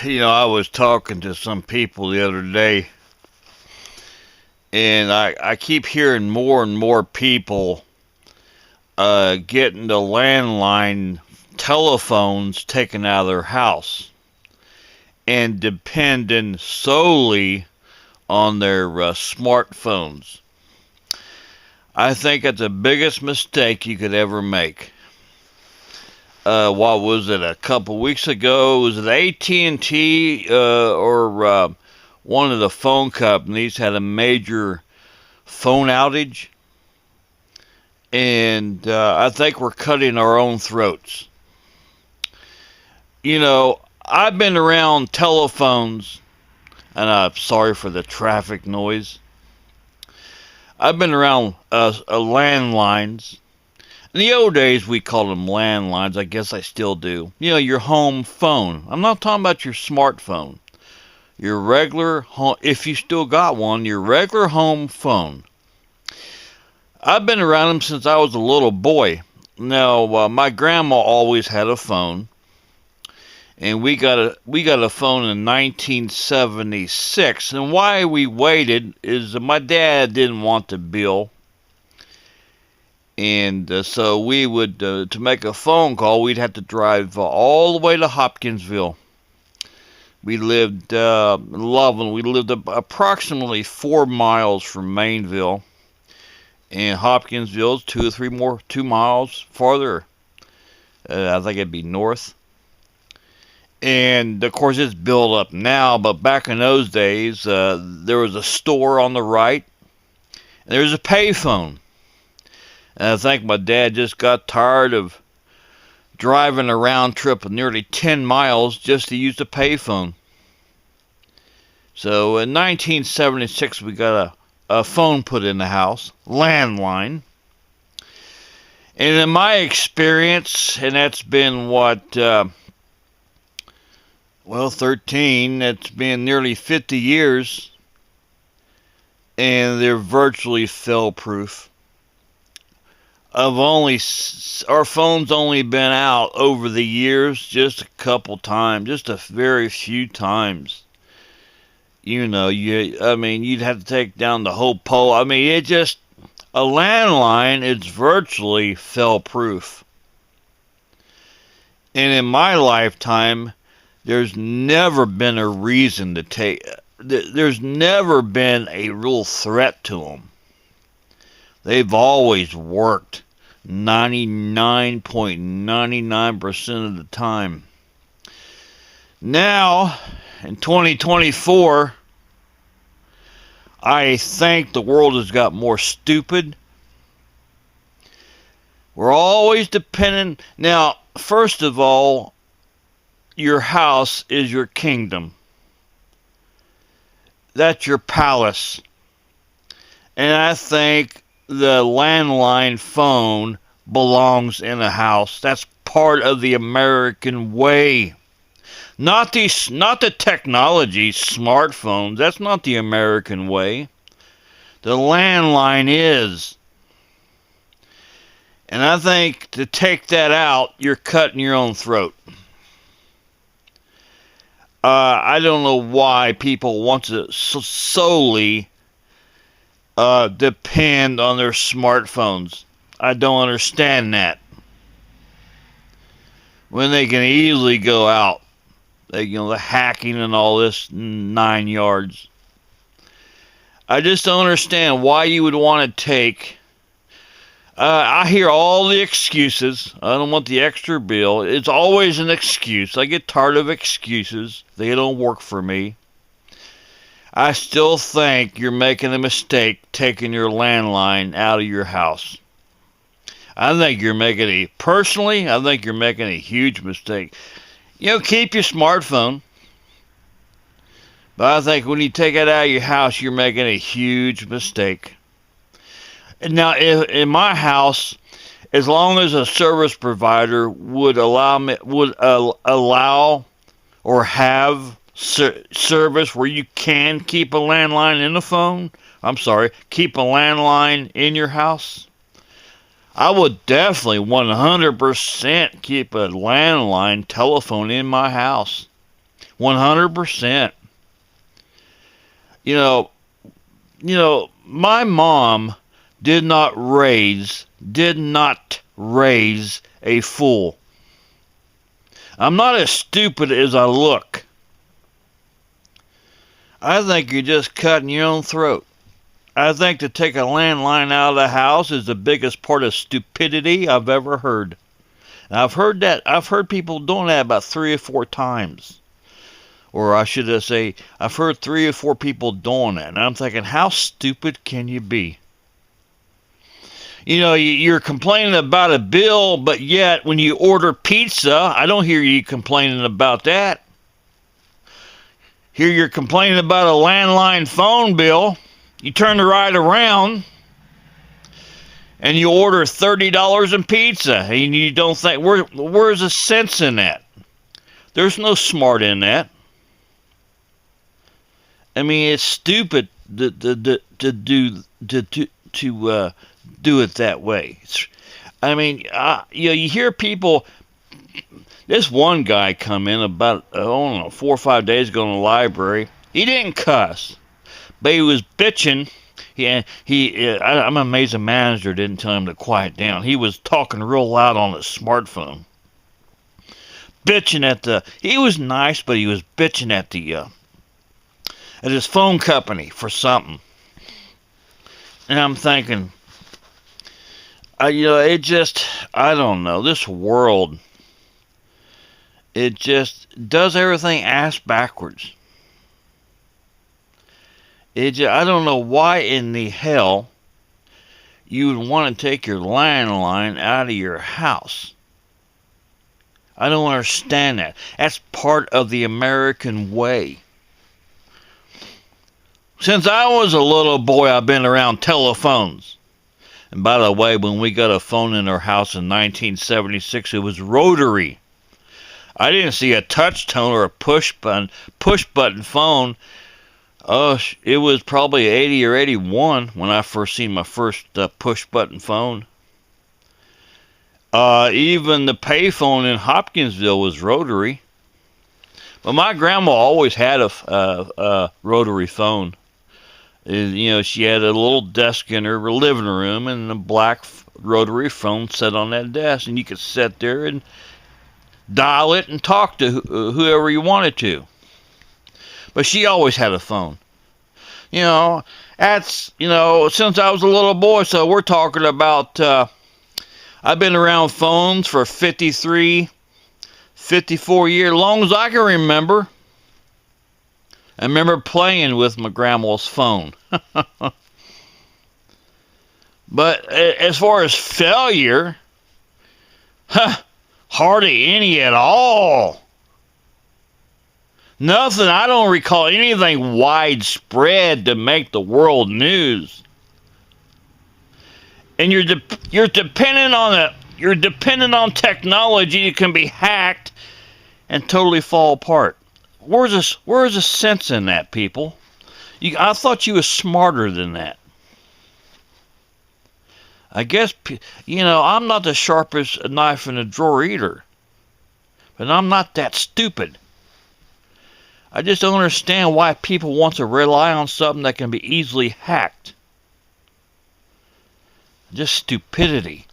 I was talking to some people the other day, and I keep hearing more and more people getting the landline telephones taken out of their house and depending solely on their smartphones. I think that's the biggest mistake you could ever make. What was it? A couple weeks ago, was it AT&T or one of the phone companies had a major phone outage, and I think we're cutting our own throats. I've been around telephones, and I'm sorry for the traffic noise. I've been around landlines. In the old days, we called them landlines. I guess I still do. Your home phone. I'm not talking about your smartphone. Your regular home, if you still got one, your regular home phone. I've been around them since I was a little boy. Now, my grandma always had a phone, and we got a phone in 1976. And why we waited is my dad didn't want the bill, and so we would to make a phone call, we'd have to drive all the way to Hopkinsville. We lived in Loveland. We lived approximately 4 miles from Mainville, and Hopkinsville's 2 miles farther. I think it'd be north. And of course, it's built up now, but back in those days, there was a store on the right, and there was a payphone. And I think my dad just got tired of driving a round trip of nearly 10 miles just to use the payphone. So in 1976, we got a phone put in the house, landline. And in my experience, and that's been 13, it's been nearly 50 years, and they're virtually fail-proof. Our phone's only been out over the years just a couple times, just a very few times. You'd have to take down the whole pole. A landline is virtually fail-proof. And in my lifetime, there's never been a reason to there's never been a real threat to them. They've always worked 99.99% of the time. Now, in 2024, I think the world has got more stupid. We're always dependent. Now, first of all, your house is your kingdom. That's your palace. And I think the landline phone belongs in a house. That's part of the American way. Not the technology, smartphones. That's not the American way. The landline is. And I think to take that out, you're cutting your own throat. I don't know why people want to solely depend on their smartphones. I don't understand that. When they can easily go out, the hacking and all this 9 yards. I just don't understand why you would want to take. I hear all the excuses. I don't want the extra bill. It's always an excuse. I get tired of excuses. They don't work for me. I still think you're making a mistake taking your landline out of your house. I think you're making a huge mistake. Keep your smartphone. But I think when you take it out of your house, you're making a huge mistake. Now, in my house, as long as a service provider would allow or have service where you can keep a landline keep a landline in your house, I would definitely 100% keep a landline telephone in my house. 100%. You know, my mom did not raise a fool. I'm not as stupid as I look. I think you're just cutting your own throat. I think to take a landline out of the house is the biggest part of stupidity I've ever heard. And I've heard people doing that about 3 or 4 times. Or I should say, I've heard 3 or 4 people doing that. And I'm thinking, how stupid can you be? You're complaining about a bill, but yet when you order pizza, I don't hear you complaining about that. Here you're complaining about a landline phone bill. You turn it right around and you order $30 in pizza, and you don't think, where's the sense in that? There's no smart in that. I mean, it's stupid to do it that way. I mean, you hear people. This one guy come in about 4 or 5 days ago in the library. He didn't cuss, but he was bitching. I'm amazed the manager didn't tell him to quiet down. He was talking real loud on his smartphone, bitching he was nice, but he was bitching at his phone company for something. And I'm thinking, I don't know, this world, it just does everything ass backwards. I don't know why in the hell you would want to take your landline out of your house. I don't understand that. That's part of the American way. Since I was a little boy, I've been around telephones. And by the way, when we got a phone in our house in 1976, it was rotary. I didn't see a touch tone or a push button phone. It was probably 80 or 81 when I first seen my first push-button phone. Even the payphone in Hopkinsville was rotary. But my grandma always had a rotary phone. She had a little desk in her living room and a black rotary phone set on that desk. And you could sit there and dial it and talk to whoever you wanted to. But she always had a phone. That's, since I was a little boy, so we're talking about, I've been around phones for 53, 54 years, long as I can remember. I remember playing with my grandma's phone. But as far as failure, hardly any at all. Nothing. I don't recall anything widespread to make the world news. And you're dependent on technology that can be hacked and totally fall apart. Where's the sense in that, people? I thought you were smarter than that. I guess, I'm not the sharpest knife in the drawer either. But I'm not that stupid. I just don't understand why people want to rely on something that can be easily hacked. Just stupidity.